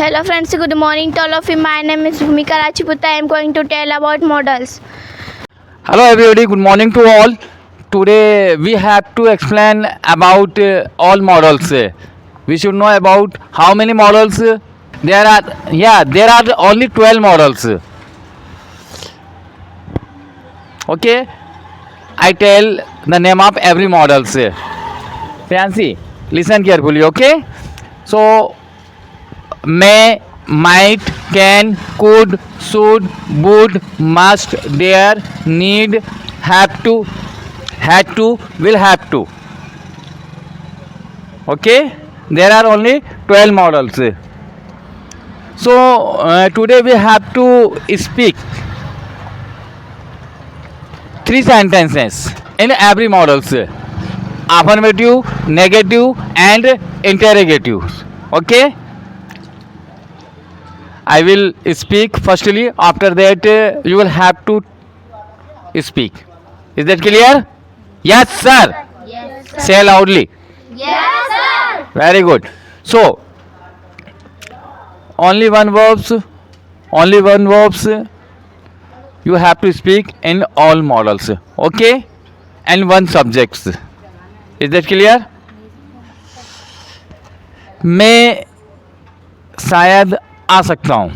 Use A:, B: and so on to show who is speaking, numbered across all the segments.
A: Hello friends, good morning to all of you. My name is Bhumika Rajput. I am going to tell about models.
B: Hello everybody, good morning to all. Today we have to explain about all models. We should know about how many models there are. Yeah, there are only 12 models. Okay, I tell the name of every models. Fancy, listen carefully. Okay, so may, might, can, could, should, would, must, dare, need, have to, had to, will have to. Okay, there are only 12 models. So today we have to speak three sentences in every models: affirmative, negative, and interrogative. Okay, I will speak firstly. After that, you will have to speak. Is that clear? Yes, sir. Say loudly.
A: Yes, sir.
B: Very good. So, only one verbs. Only one verbs. You have to speak in all models. Okay? And one subjects. Is that clear? मैं शायद आ सकता हूँ.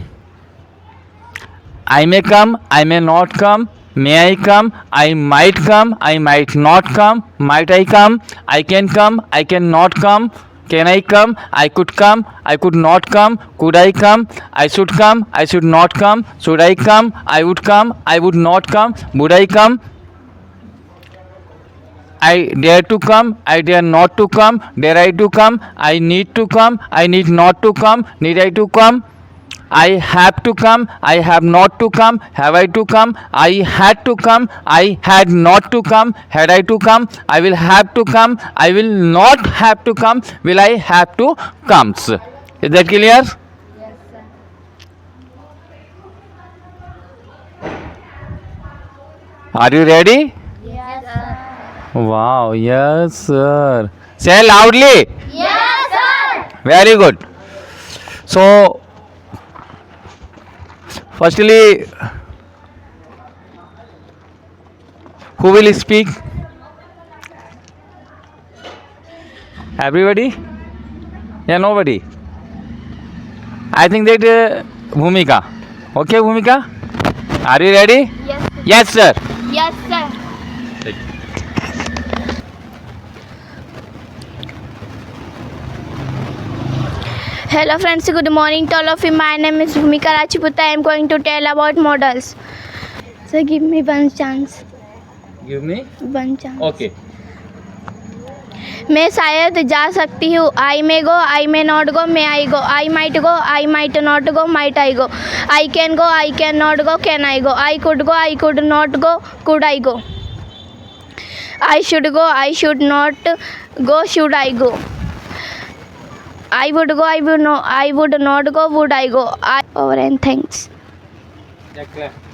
B: I may come, I may not come. May I come? I might come, I might not come. Might I come? I can not come. Can I come? I could not come. Could I come? I should not come. Should I come? I would not come. Would I come? I dare to come, I dare not to come. Dare I to come? I need to come, I need not to come. Need I to come? I have to come, I have not to come. Have I to come? I had to come, I had not to come. Had I to come? I will have to come, I will not have to come. Will I have to comes? Is that clear? Are you ready?
A: Yes, sir.
B: Wow, yes, sir. Say loudly.
A: Yes, sir.
B: Very good. So, firstly, who will speak? Everybody? Yeah, nobody. I think that Bhumika. Okay, Bhumika? Are you ready?
A: Yes, sir.
B: Yes, sir.
A: Yes, sir. Hello friends, good morning to all of you. My name is Bhumika Rajput. I am going to tell about models. So give me one chance.
B: Give me.
A: One chance.
B: Okay.
A: मैं शायद जा सकती हूँ. I may go, I may not go, may I go. I might go, I might not go, might I go. I can not go, can I go. I could not go, could I go. I should go, I should not go, should I go. I would go, I would not go, would I go. I over and thanks.
B: Clap.